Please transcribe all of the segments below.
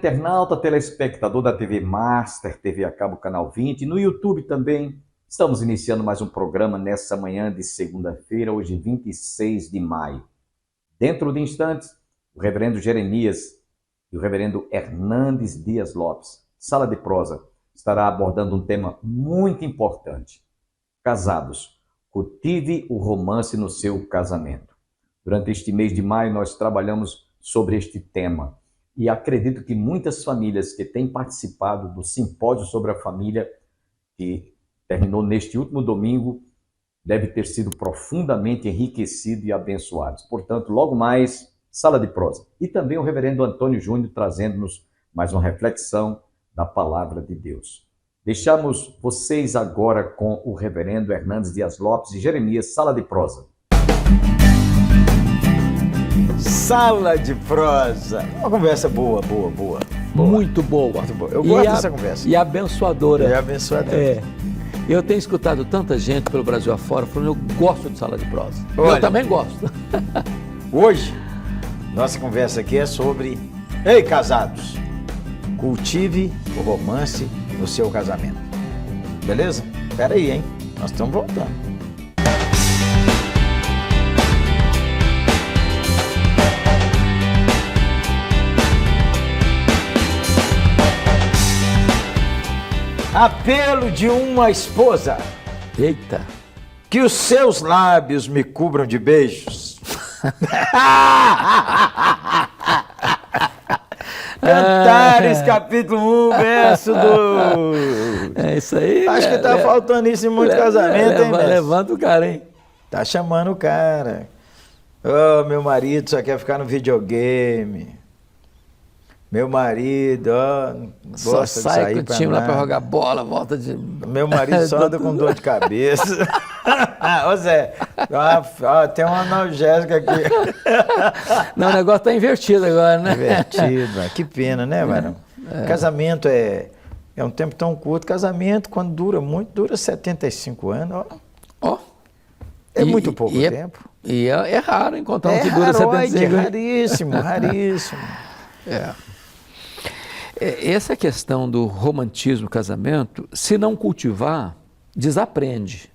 internauta, telespectador da TV Master, TV a cabo, canal 20, no YouTube também. Estamos iniciando mais um programa nessa manhã de segunda-feira, hoje 26 de maio. Dentro de instantes, o reverendo Jeremias e o reverendo Hernandes Dias Lopes, Sala de Prosa, estará abordando um tema muito importante. Casados, cultive o romance no seu casamento. Durante este mês de maio, nós trabalhamos sobre este tema. E acredito que muitas famílias que têm participado do simpósio sobre a família, que terminou neste último domingo, devem ter sido profundamente enriquecidos e abençoados. Portanto, logo mais, Sala de Prosa. E também o reverendo Antônio Júnior trazendo-nos mais uma reflexão da palavra de Deus. Deixamos vocês agora com o reverendo Hernandes Dias Lopes e Jeremias, Sala de Prosa. Sala de Prosa. Uma conversa boa. Muito boa. Muito boa. Eu gosto dessa conversa. E abençoadora. É abençoadora. É. Eu tenho escutado tanta gente pelo Brasil afora falando, eu gosto de Sala de Prosa. Olha, eu também gosto. Hoje, nossa conversa aqui é sobre... Ei, casados! Cultive o romance no seu casamento. Beleza? Espera aí, hein? Nós estamos voltando. Apelo de uma esposa. Eita. Que os seus lábios me cubram de beijos. Cantares, capítulo 1, verso 2. É isso aí. Acho que tá faltando isso em muito casamento, hein, mestre? Levanta o cara, hein? Tá chamando o cara. Oh, meu marido só quer ficar no videogame. Meu marido, ó, gosta só de sai sair com o pra time lá nada. pra jogar bola, volta de... Meu marido só anda com dor de cabeça. Ô Zé, ó, tem uma analgésica aqui. Não, o negócio tá invertido agora, né? Invertido, que pena, né, varão? Casamento é um tempo tão curto. Casamento, quando dura muito, dura 75 anos, ó. Ó. É muito pouco tempo. E é raro encontrar um que dura haroide, 75 anos. raríssimo. Essa questão do romantismo, casamento, se não cultivar, desaprende.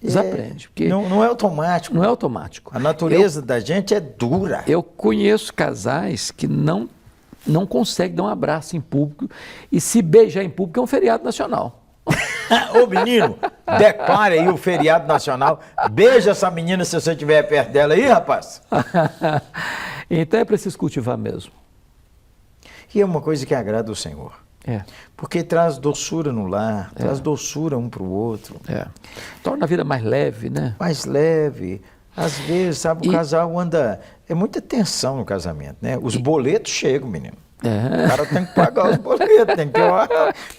Desaprende. Porque Não é automático. não é automático. A natureza da gente é dura. Eu conheço casais que não conseguem dar um abraço em público e se beijar em público é um feriado nacional. Ô menino, declare aí o feriado nacional. Beija essa menina se você estiver perto dela aí, rapaz. Então é preciso cultivar mesmo. E é uma coisa que agrada o Senhor. Porque traz doçura no lar, traz doçura um para o outro. Torna a vida mais leve, né? Mais leve. Às vezes, sabe, o casal anda... É muita tensão no casamento, né? Os boletos chegam, menino. O cara tem que pagar os boletos, tem que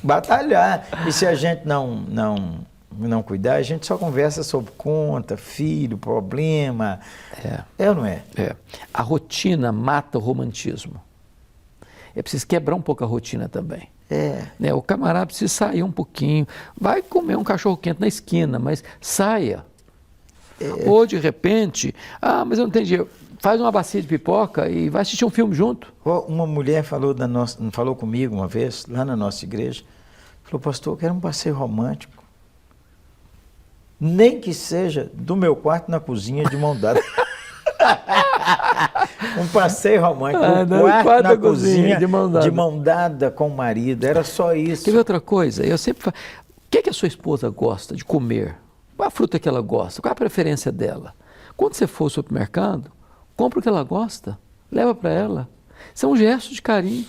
batalhar. E se a gente não cuidar, a gente só conversa sobre conta, filho, problema. É ou não é? A rotina mata o romantismo. É preciso quebrar um pouco a rotina também. Né? O camarada precisa sair um pouquinho. Vai comer um cachorro-quente na esquina, mas saia. Ou de repente, mas eu não entendi. Faz uma bacia de pipoca e vai assistir um filme junto. Uma mulher falou comigo uma vez, lá na nossa igreja, falou, pastor, eu quero um passeio romântico. Nem que seja do meu quarto na cozinha de mão dada. Um passeio romântico, um quarto na cozinha de mão dada com o marido, era só isso. Quer ver outra coisa? Eu sempre falo, o que a sua esposa gosta de comer? Qual a fruta que ela gosta? Qual a preferência dela? Quando você for ao supermercado, compra o que ela gosta, leva para ela. Isso é um gesto de carinho.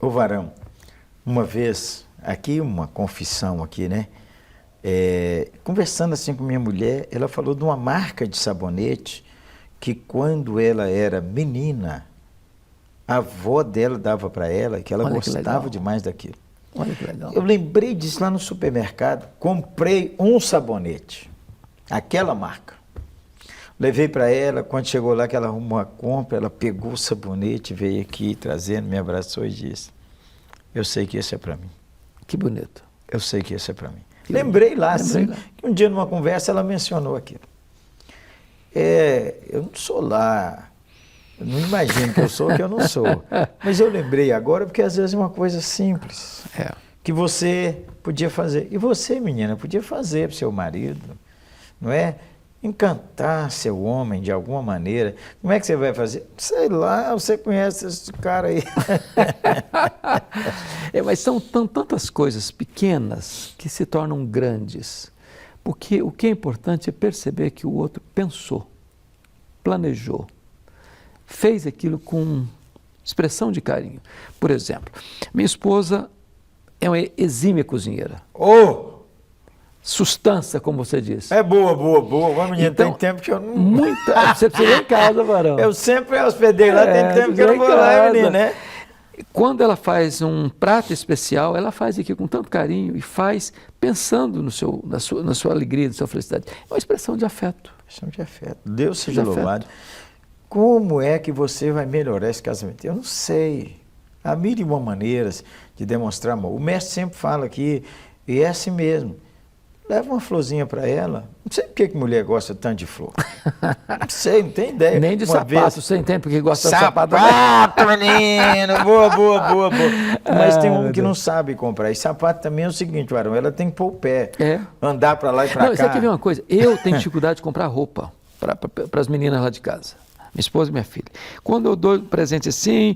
Ô varão, uma vez, aqui uma confissão aqui, né? Conversando assim com minha mulher, ela falou de uma marca de sabonete que quando ela era menina, a avó dela dava para ela, que ela gostava demais daquilo. Olha que legal. Eu lembrei disso lá no supermercado, comprei um sabonete, aquela marca. Levei para ela, quando chegou lá que ela arrumou a compra, ela pegou o sabonete, veio aqui trazendo, me abraçou e disse, eu sei que esse é para mim. Que bonito. Eu sei que esse é para mim. Lembrei lá, que um dia numa conversa ela mencionou aquilo. Eu não sou lá Não imagino que eu sou, que eu não sou. Mas eu lembrei agora porque às vezes é uma coisa simples. Que você podia fazer. E você, menina, podia fazer para o seu marido. Não é? Encantar seu homem de alguma maneira. Como é que você vai fazer? Sei lá, você conhece esse cara aí. Mas são tantas coisas pequenas que se tornam grandes. Porque o que é importante é perceber que o outro pensou, planejou, fez aquilo com expressão de carinho. Por exemplo, minha esposa é uma exímia cozinheira. Sustância, como você disse. É boa. Mas, menina, então, tem tempo que eu não... Você precisa ir em casa, varão. Eu sempre hospedei lá, tem tempo que eu não vou lá, menina, né? Quando ela faz um prato especial, ela faz aqui com tanto carinho e faz pensando na sua alegria, na sua felicidade. É uma expressão de afeto. Expressão de afeto. Deus seja louvado. Como é que você vai melhorar esse casamento? Eu não sei. Há mil e uma maneiras de demonstrar amor. O mestre sempre fala aqui, e é assim mesmo. Leva uma florzinha para ela. Não sei por que mulher gosta tanto de flor. Não sei, não tem ideia. Nem de sapato, você entende porque gosta de sapato. Sapato, menino! Boa. Mas tem um que não sabe comprar. E sapato também é o seguinte, varão, ela tem que pôr o pé. Andar para lá e para cá. Você quer ver uma coisa? Eu tenho dificuldade de comprar roupa para as meninas lá de casa. Minha esposa e minha filha. Quando eu dou um presente assim,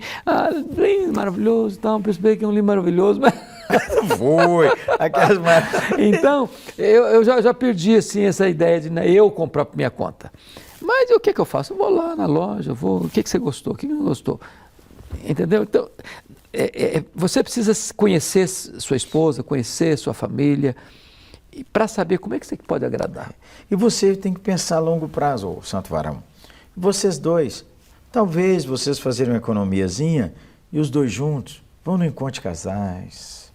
lindo, maravilhoso, tal, percebi que é um lindo maravilhoso, mas... Foi, aquelas... Então, eu já perdi assim, essa ideia de eu comprar por minha conta. Mas o que eu faço? Eu vou lá na loja, o que você gostou, o que não gostou. Entendeu? Então, você precisa conhecer sua esposa, conhecer sua família, para saber como é que você pode agradar. E você tem que pensar a longo prazo, Santo Varão. Vocês dois, talvez vocês fazerem uma economiazinha e os dois juntos vão no encontro de casais,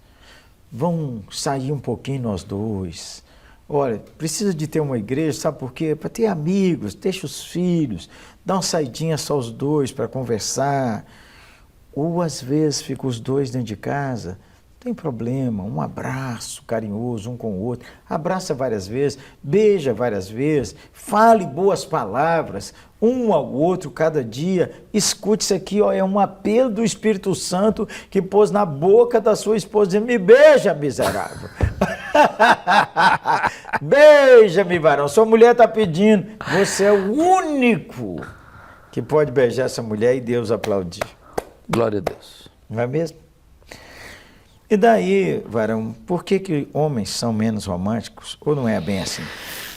vão sair um pouquinho nós dois. Olha, precisa de ter uma igreja, sabe por quê? Para ter amigos, deixa os filhos, dá uma saidinha só os dois para conversar. Ou às vezes ficam os dois dentro de casa, não tem problema, um abraço carinhoso um com o outro, abraça várias vezes, beija várias vezes, fale boas palavras, um ao outro cada dia. Escute isso aqui, é um apelo do Espírito Santo que pôs na boca da sua esposa, dizendo, me beija, miserável. Beija-me, varão, sua mulher está pedindo, você é o único que pode beijar essa mulher e Deus aplaudir. Glória a Deus. Não é mesmo? E daí, varão, por que homens são menos românticos? Ou não é bem assim?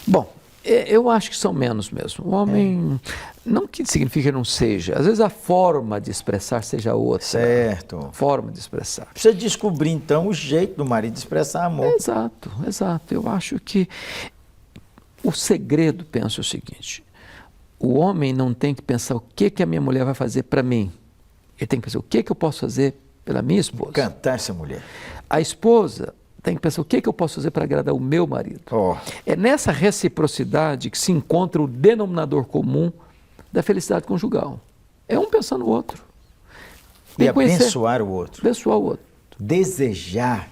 Bom, eu acho que são menos mesmo. O homem, não que significa que não seja, às vezes a forma de expressar seja outra. Certo. Forma de expressar. Precisa descobrir, então, o jeito do marido expressar amor. Exato. Eu acho que o segredo, penso o seguinte, o homem não tem que pensar o que a minha mulher vai fazer para mim. Ele tem que pensar o que eu posso fazer pela minha esposa. Cantar essa mulher. A esposa tem que pensar o que eu posso fazer para agradar o meu marido. É nessa reciprocidade que se encontra o denominador comum da felicidade conjugal. É um pensando no outro. E abençoar o outro. Abençoar o outro. Desejar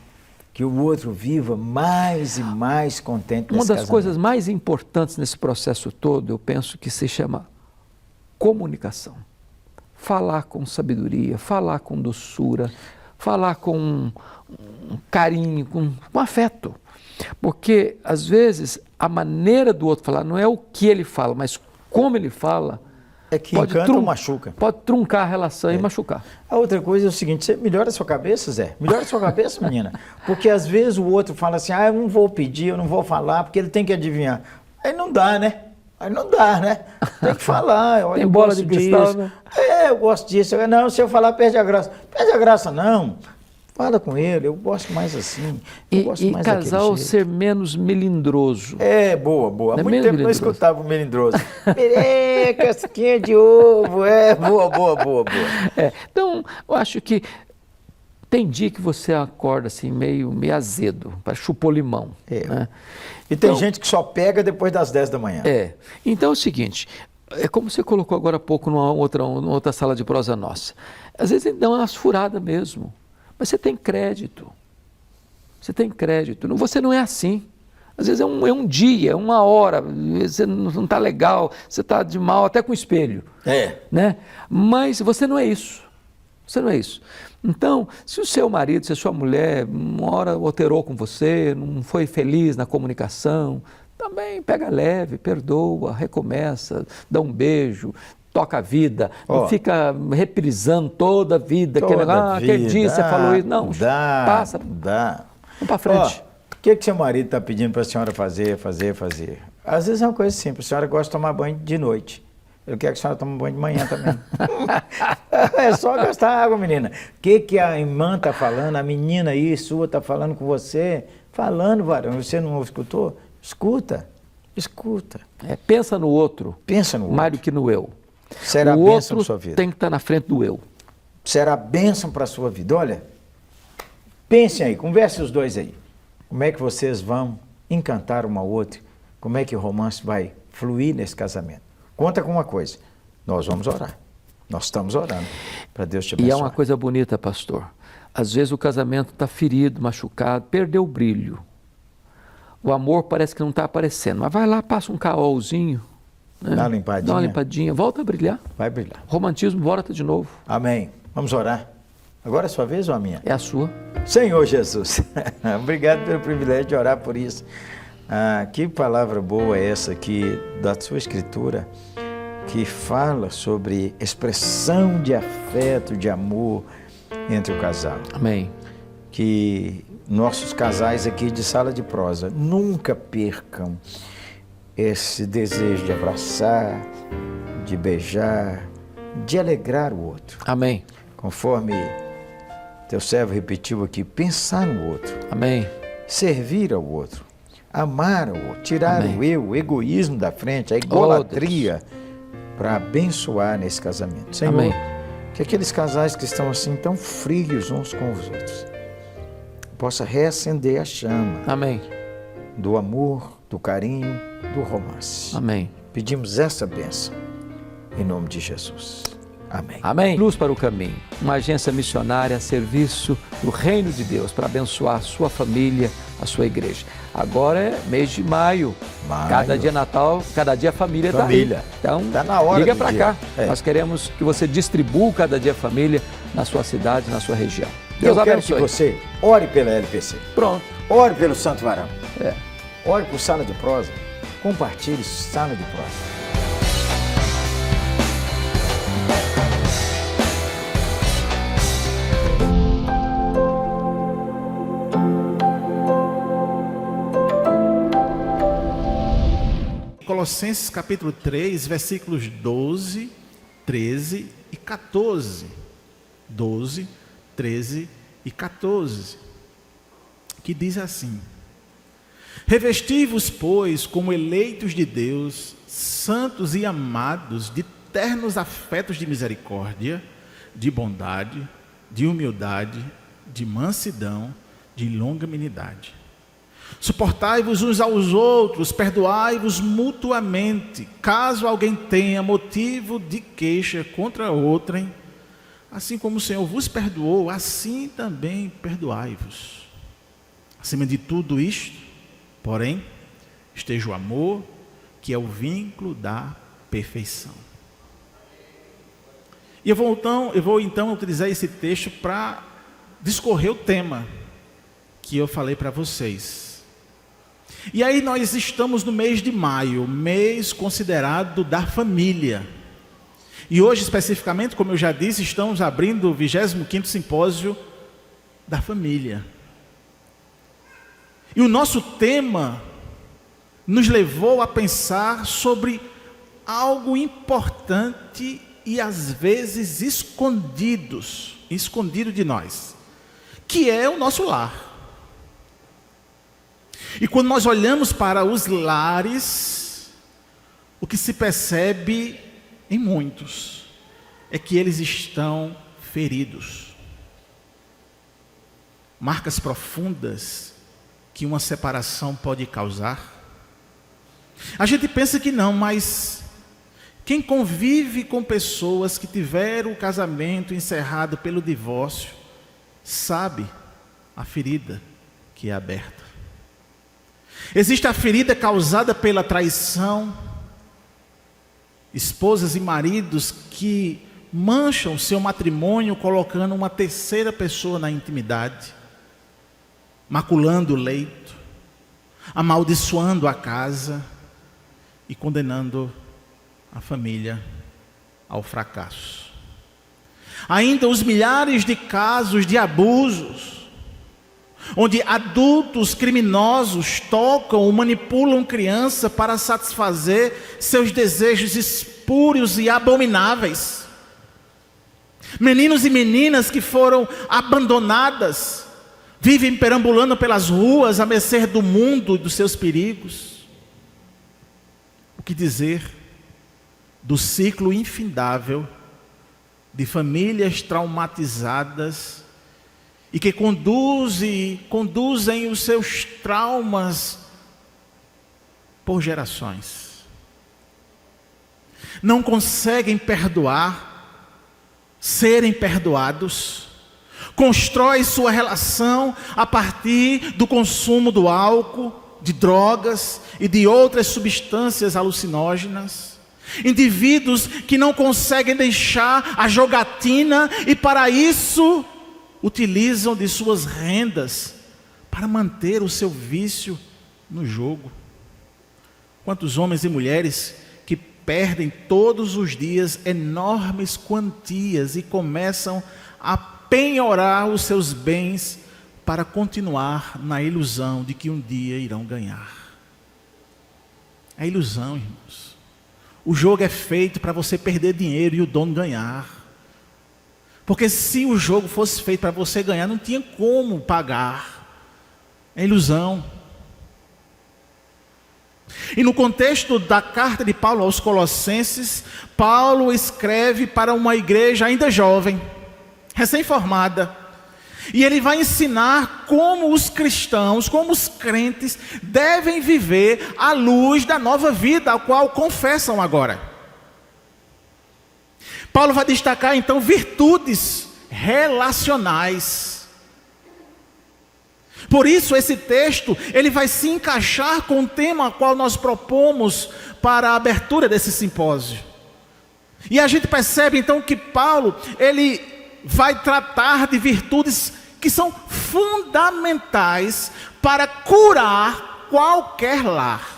que o outro viva mais e mais contente nesse Uma das casamento. coisas mais importantes nesse processo todo, eu penso que se chama comunicação. Falar com sabedoria, falar com doçura, falar com carinho, com afeto. Porque, às vezes, a maneira do outro falar não é o que ele fala, mas como ele fala, é que encanta ou machuca. Pode truncar a relação e machucar. A outra coisa é o seguinte, você melhora a sua cabeça, Zé? Melhora a sua cabeça, menina. Porque, às vezes, o outro fala assim, eu não vou pedir, eu não vou falar, porque ele tem que adivinhar. Aí não dá, né? Tem que falar. Olha, tem bola de cristal, né? Eu gosto disso. Não, se eu falar, perde a graça. Perde a graça, não. Fala com ele, eu gosto mais assim. E casal ser menos melindroso. Boa. Há muito tempo não escutava o melindroso. Casquinha de ovo, boa. Então, eu acho que tem dia que você acorda assim meio azedo, para chupou limão. Né? E tem gente que só pega depois das 10 da manhã. Então é o seguinte, é como você colocou agora há pouco numa outra sala de prosa nossa. Às vezes dá umas furadas mesmo, mas você tem crédito. Você não é assim. Às vezes é um dia, 1 hora, você não está legal, você está de mal até com o espelho. Né? Mas você não é isso. Você não é isso. Então, se o seu marido, se a sua mulher, uma hora alterou com você, não foi feliz na comunicação, também pega leve, perdoa, recomeça, dá um beijo, toca a vida, não fica reprisando toda a vida. Aquele dia você falou isso. Não, passa. Vamos para frente. O que seu marido está pedindo para a senhora fazer? Às vezes é uma coisa simples, a senhora gosta de tomar banho de noite. Eu quero que a senhora tome banho de manhã também. É só gastar água, menina. O que a irmã está falando, a menina aí sua está falando com você? Falando, varão, você não escutou? Escuta. Pensa no outro. Mais do que no eu. Será o bênção outro para sua vida. Tem que estar na frente do eu. Será bênção para a sua vida. Olha, pensem aí, conversem os dois aí. Como é que vocês vão encantar uma outra? Como é que o romance vai fluir nesse casamento? Conta com uma coisa, nós vamos orar. Nós estamos orando para Deus te abençoar. E é uma coisa bonita, pastor. Às vezes o casamento está ferido, machucado, perdeu o brilho. O amor parece que não está aparecendo. Mas vai lá, passa um caolzinho. Né? Dá uma limpadinha. Volta a brilhar. Vai brilhar. Romantismo volta de novo. Amém. Vamos orar. Agora é a sua vez ou a minha? É a sua. Senhor Jesus, obrigado pelo privilégio de orar por isso. Que palavra boa é essa aqui da sua escritura, que fala sobre expressão de afeto, de amor entre o casal. Amém. Que nossos casais aqui de Sala de Prosa nunca percam esse desejo de abraçar, de beijar, de alegrar o outro. Amém. Conforme teu servo repetiu aqui, pensar no outro. Amém. Servir ao outro, amar ao outro, tirar o eu, o egoísmo da frente, a idolatria, para abençoar nesse casamento. Senhor, amém. Que aqueles casais que estão assim tão frios uns com os outros, possa reacender a chama. Amém. Do amor, do carinho, do romance. Amém. Pedimos essa bênção em nome de Jesus. Amém. Amém. Luz para o caminho, uma agência missionária a serviço do reino de Deus para abençoar a sua família, a sua igreja. Agora é mês de maio. Cada dia Natal, cada dia a família está aí. Então, tá na hora. Liga para cá. Nós queremos que você distribua cada dia a família na sua cidade, na sua região. Deus abençoe. Eu quero que você ore pela LPC. Pronto. Ore pelo Santo Varão. Ore por Sala de Prosa. Compartilhe Sala de Prosa. Colossenses capítulo 3, versículos 12, 13 e 14. 12, 13 e 14. Que diz assim: Revesti-vos, pois, como eleitos de Deus, santos e amados, de ternos afetos de misericórdia, de bondade, de humildade, de mansidão, de longanimidade. Suportai-vos uns aos outros, perdoai-vos mutuamente, caso alguém tenha motivo de queixa contra outrem, assim como o Senhor vos perdoou, assim também perdoai-vos. Acima de tudo isto, porém, esteja o amor, que é o vínculo da perfeição. E eu vou então utilizar esse texto para discorrer o tema que eu falei para vocês. E aí nós estamos no mês de maio, mês considerado da família. E hoje especificamente, como eu já disse, estamos abrindo o 25º Simpósio da Família. E o nosso tema nos levou a pensar sobre algo importante e às vezes escondido de nós, que é o nosso lar. E quando nós olhamos para os lares, o que se percebe em muitos é que eles estão feridos. Marcas profundas que uma separação pode causar. A gente pensa que não, mas quem convive com pessoas que tiveram o casamento encerrado pelo divórcio, sabe a ferida que é aberta. Existe a ferida causada pela traição. Esposas e maridos que mancham seu matrimônio colocando uma terceira pessoa na intimidade, maculando o leito, amaldiçoando a casa e condenando a família ao fracasso. Ainda os milhares de casos de abusos, onde adultos criminosos tocam ou manipulam criança para satisfazer seus desejos espúrios e abomináveis. Meninos e meninas que foram abandonadas, vivem perambulando pelas ruas à mercê do mundo e dos seus perigos. O que dizer do ciclo infindável de famílias traumatizadas e que conduzem os seus traumas por gerações. Não conseguem perdoar, serem perdoados, constrói sua relação a partir do consumo do álcool, de drogas e de outras substâncias alucinógenas. Indivíduos que não conseguem deixar a jogatina e para isso utilizam de suas rendas para manter o seu vício no jogo. Quantos homens e mulheres que perdem todos os dias enormes quantias e começam a penhorar os seus bens para continuar na ilusão de que um dia irão ganhar. É ilusão, irmãos. O jogo é feito para você perder dinheiro e o dono ganhar. Porque se o jogo fosse feito para você ganhar, não tinha como pagar. É ilusão. E no contexto da carta de Paulo aos Colossenses, Paulo escreve para uma igreja ainda jovem, recém-formada. E ele vai ensinar como os cristãos, como os crentes devem viver à luz da nova vida, a qual confessam agora. Paulo vai destacar então virtudes relacionais. Por isso esse texto, ele vai se encaixar com o tema ao qual nós propomos para a abertura desse simpósio. E a gente percebe então que Paulo, ele vai tratar de virtudes que são fundamentais para curar qualquer lar,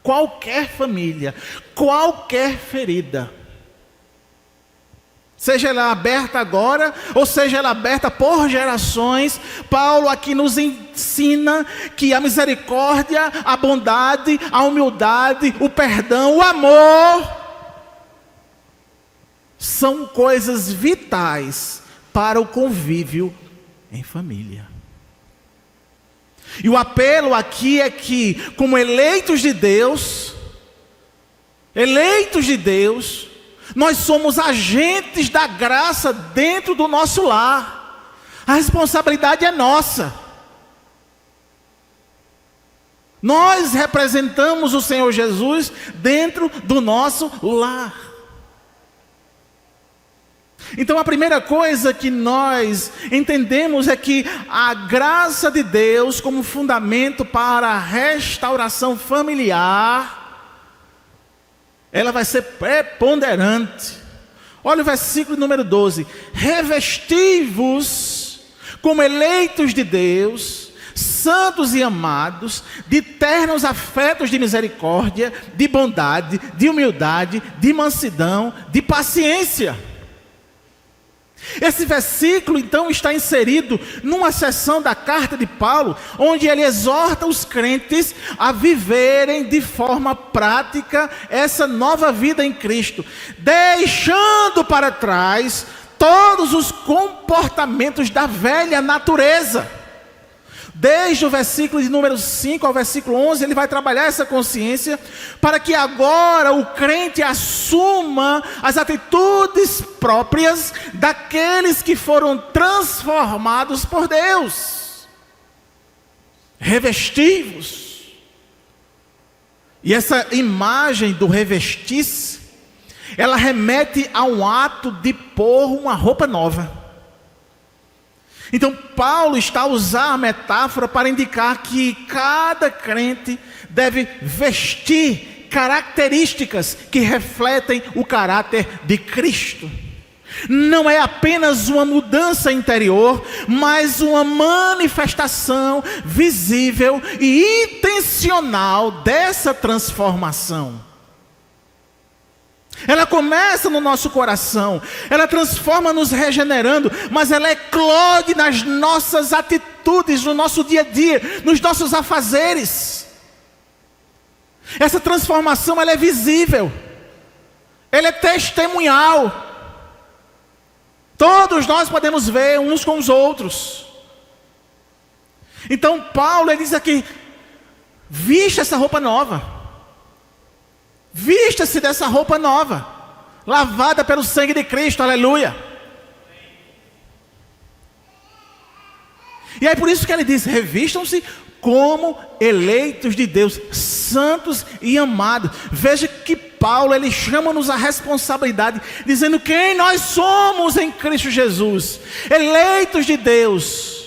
qualquer família, qualquer ferida. Seja ela aberta agora, ou seja ela aberta por gerações, Paulo aqui nos ensina que a misericórdia, a bondade, a humildade, o perdão, o amor são coisas vitais para o convívio em família. E o apelo aqui é que, como eleitos de Deus, nós somos agentes da graça dentro do nosso lar. A responsabilidade é nossa. Nós representamos o Senhor Jesus dentro do nosso lar. Então a primeira coisa que nós entendemos é que a graça de Deus como fundamento para a restauração familiar, ela vai ser preponderante. Olha o versículo número 12: revesti-vos como eleitos de Deus, santos e amados, de ternos afetos de misericórdia, de bondade, de humildade, de mansidão, de paciência. Esse versículo então está inserido numa seção da carta de Paulo, onde ele exorta os crentes a viverem de forma prática essa nova vida em Cristo, deixando para trás todos os comportamentos da velha natureza. Desde o versículo de número 5 ao versículo 11, ele vai trabalhar essa consciência, para que agora o crente assuma as atitudes próprias daqueles que foram transformados por Deus. Revesti-vos. E essa imagem do revestir-se, ela remete a um ato de pôr uma roupa nova. Então Paulo está a usar a metáfora para indicar que cada crente deve vestir características que refletem o caráter de Cristo. Não é apenas uma mudança interior, mas uma manifestação visível e intencional dessa transformação. Ela começa no nosso coração, ela transforma nos regenerando, mas ela eclode nas nossas atitudes, no nosso dia a dia, nos nossos afazeres. Essa transformação ela é visível, ela é testemunhal. Todos nós podemos ver uns com os outros. Então Paulo ele diz aqui: vista essa roupa nova. Vista-se dessa roupa nova, lavada pelo sangue de Cristo, aleluia. E é por isso que ele diz: revistam-se como eleitos de Deus, santos e amados. Veja que Paulo, ele chama-nos a responsabilidade, dizendo quem nós somos em Cristo Jesus, eleitos de Deus,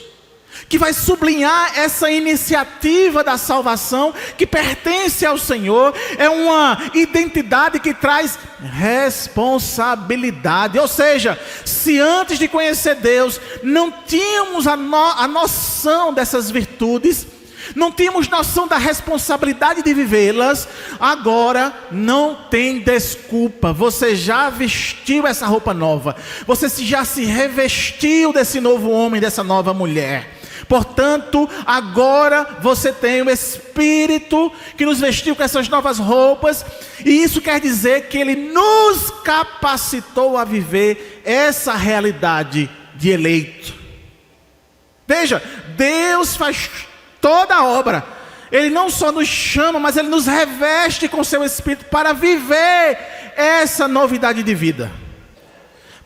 que vai sublinhar essa iniciativa da salvação que pertence ao Senhor. É uma identidade que traz responsabilidade. Ou seja, se antes de conhecer Deus não tínhamos a noção dessas virtudes, não tínhamos noção da responsabilidade de vivê-las, agora não tem desculpa. Você já vestiu essa roupa nova, você já se revestiu desse novo homem, dessa nova mulher. Portanto, agora você tem o Espírito que nos vestiu com essas novas roupas, e isso quer dizer que Ele nos capacitou a viver essa realidade de eleito. Veja, Deus faz toda a obra. Ele não só nos chama, mas Ele nos reveste com seu Espírito para viver essa novidade de vida,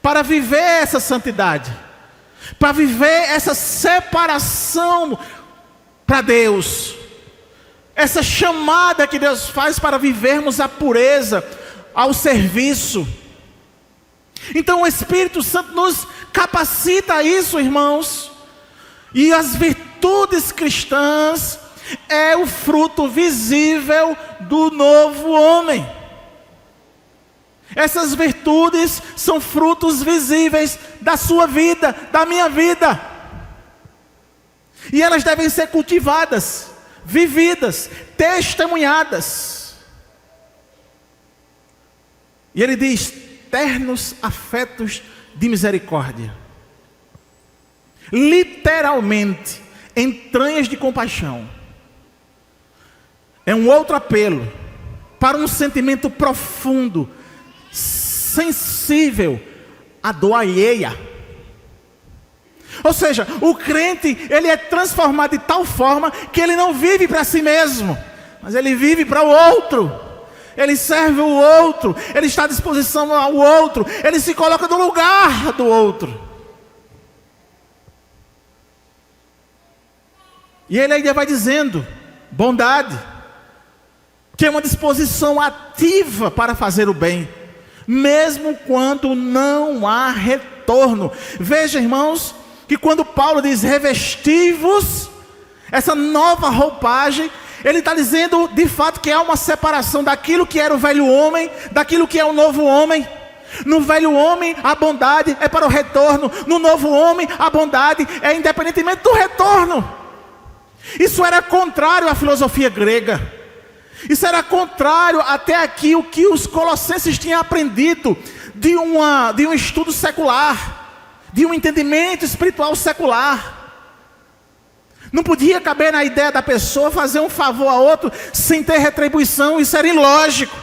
para viver essa santidade, para viver essa separação para Deus, essa chamada que Deus faz para vivermos a pureza, ao serviço. Então o Espírito Santo nos capacita a isso, irmãos. E as virtudes cristãs é o fruto visível do novo homem. Essas virtudes são frutos visíveis da sua vida, da minha vida. E elas devem ser cultivadas, vividas, testemunhadas. E ele diz: ternos afetos de misericórdia. Literalmente, entranhas de compaixão. É um outro apelo para um sentimento profundo, sensível à dor alheia. Ou seja, o crente, ele é transformado de tal forma que ele não vive para si mesmo, mas ele vive para o outro. Ele serve o outro, ele está à disposição ao outro, ele se coloca no lugar do outro. E ele ainda vai dizendo: bondade, que é uma disposição ativa para fazer o bem, mesmo quando não há retorno. Veja, irmãos, que quando Paulo diz revesti-vos, essa nova roupagem, ele está dizendo de fato que há uma separação daquilo que era o velho homem, daquilo que é o novo homem. No velho homem a bondade é para o retorno, no novo homem a bondade é independentemente do retorno. Isso era contrário à filosofia grega. Isso era contrário até aqui o que os colossenses tinham aprendido de um estudo secular, de um entendimento espiritual secular. Não podia caber na ideia da pessoa fazer um favor a outro sem ter retribuição. Isso era ilógico.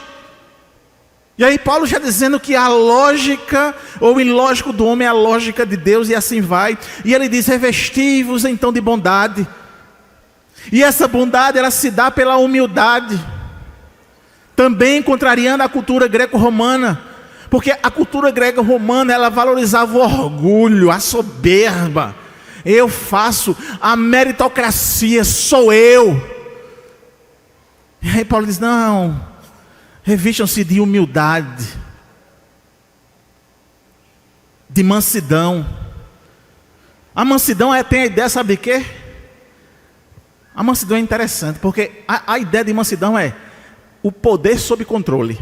E aí Paulo já dizendo que a lógica ou ilógico do homem é a lógica de Deus, e assim vai. E ele diz: revesti-vos então de bondade. E essa bondade, ela se dá pela humildade, também contrariando a cultura greco-romana, porque a cultura greco-romana, ela valorizava o orgulho, a soberba. Eu faço, a meritocracia, sou eu. E aí Paulo diz: não, revistam-se de humildade, de mansidão. A mansidão tem a ideia, sabe de quê? A mansidão é interessante, porque a ideia de mansidão é o poder sob controle.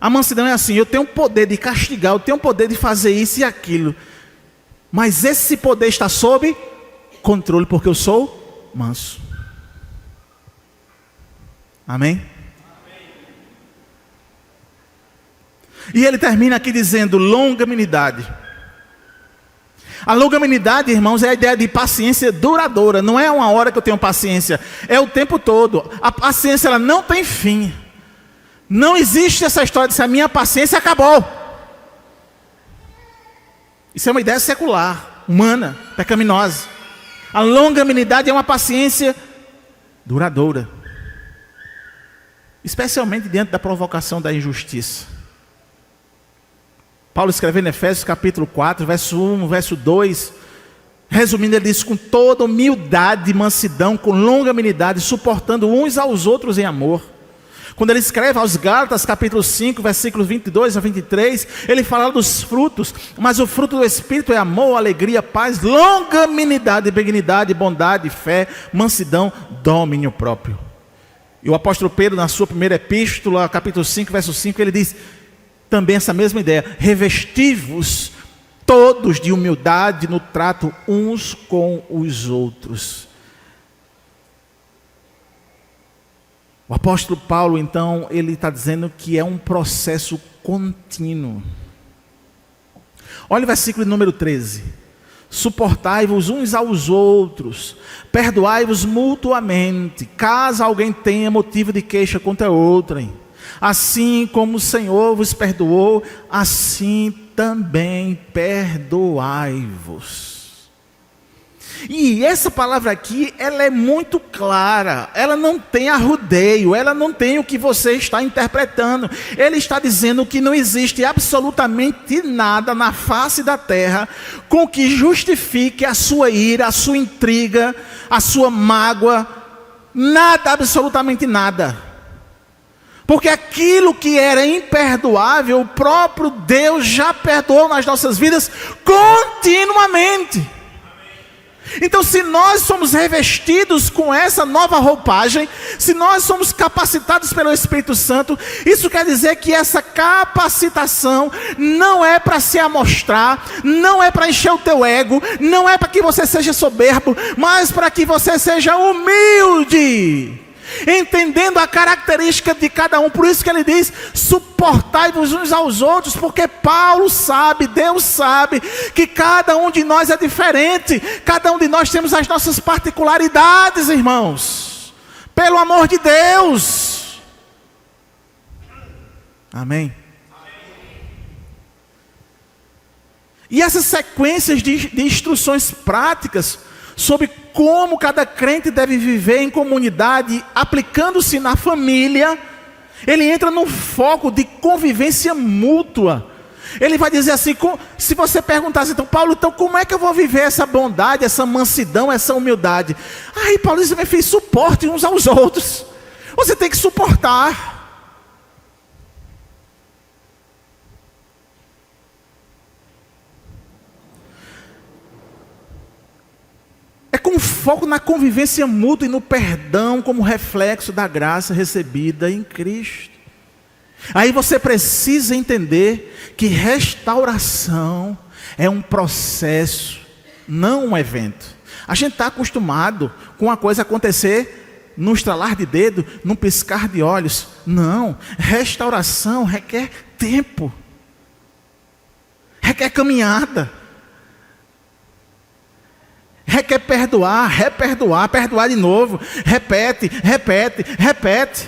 A mansidão é assim: eu tenho o poder de castigar, eu tenho o poder de fazer isso e aquilo, mas esse poder está sob controle, porque eu sou manso. Amém? E ele termina aqui dizendo longanimidade. A longanimidade, irmãos, é a ideia de paciência duradoura. Não é uma hora que eu tenho paciência, é o tempo todo. A paciência, ela não tem fim. Não existe essa história de se a minha paciência acabou. Isso é uma ideia secular, humana, pecaminosa. A longanimidade é uma paciência duradoura, especialmente diante da provocação da injustiça. Paulo escrevendo em Efésios capítulo 4, verso 1, verso 2, resumindo, ele diz: com toda humildade e mansidão, com longanimidade, suportando uns aos outros em amor. Quando ele escreve aos Gálatas capítulo 5, versículos 22 a 23, ele fala dos frutos, mas o fruto do Espírito é amor, alegria, paz, longanimidade, benignidade, bondade, fé, mansidão, domínio próprio. E o apóstolo Pedro, na sua primeira epístola, capítulo 5, verso 5, ele diz também essa mesma ideia: revesti-vos todos de humildade no trato uns com os outros. O apóstolo Paulo, então, ele está dizendo que é um processo contínuo. Olha o versículo número 13: suportai-vos uns aos outros, perdoai-vos mutuamente, caso alguém tenha motivo de queixa contra outrem. Assim como o Senhor vos perdoou, assim também perdoai-vos. E essa palavra aqui, ela é muito clara, ela não tem arrudeio, ela não tem o que você está interpretando. Ele está dizendo que não existe absolutamente nada na face da terra com que justifique a sua ira, a sua intriga, a sua mágoa, nada, absolutamente nada. Porque aquilo que era imperdoável, o próprio Deus já perdoou nas nossas vidas continuamente. Então, se nós somos revestidos com essa nova roupagem, se nós somos capacitados pelo Espírito Santo, isso quer dizer que essa capacitação não é para se amostrar, não é para encher o teu ego, não é para que você seja soberbo, mas para que você seja humilde, entendendo a característica de cada um. Por isso que ele diz: suportai-vos uns aos outros, porque Paulo sabe, Deus sabe, que cada um de nós é diferente, cada um de nós temos as nossas particularidades, irmãos, pelo amor de Deus. Amém? E essas sequências de instruções práticas sobre como cada crente deve viver em comunidade, aplicando-se na família, ele entra no foco de convivência mútua. Ele vai dizer assim: se você perguntasse, então, Paulo, então como é que eu vou viver essa bondade, essa mansidão, essa humildade? Aí Paulo diz: meu filho, suporte uns aos outros. Você tem que suportar. É com foco na convivência mútua e no perdão como reflexo da graça recebida em Cristo. Aí você precisa entender que restauração é um processo, não um evento. A gente está acostumado com a coisa acontecer num estralar de dedo, num piscar de olhos. Não, restauração requer tempo, requer caminhada. Requer perdoar, reperdoar, perdoar de novo, repete, repete, repete.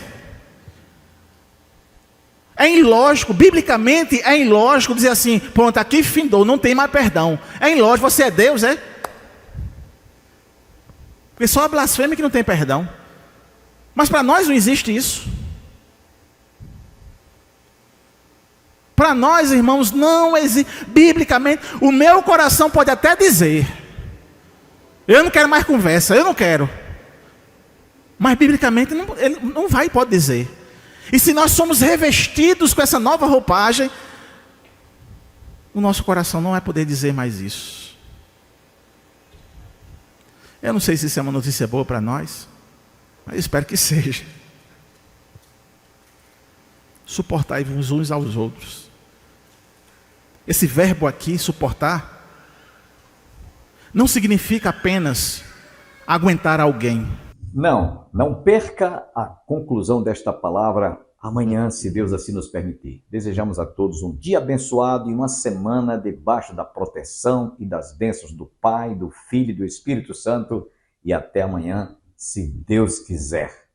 É ilógico, biblicamente é ilógico dizer assim: pronto, aqui findou, não tem mais perdão. É ilógico, você é Deus, é? Porque só a blasfêmia que não tem perdão. Mas para nós não existe isso. Para nós, irmãos, não existe. Biblicamente, o meu coração pode até dizer: eu não quero mais conversa, eu não quero. Mas biblicamente ele não vai e pode dizer. E se nós somos revestidos com essa nova roupagem, o nosso coração não vai poder dizer mais isso. Eu não sei se isso é uma notícia boa para nós, mas espero que seja. Suportai-vos uns aos outros. Esse verbo aqui, suportar, não significa apenas aguentar alguém. Não perca a conclusão desta palavra amanhã, se Deus assim nos permitir. Desejamos a todos um dia abençoado e uma semana debaixo da proteção e das bênçãos do Pai, do Filho e do Espírito Santo. E até amanhã, se Deus quiser.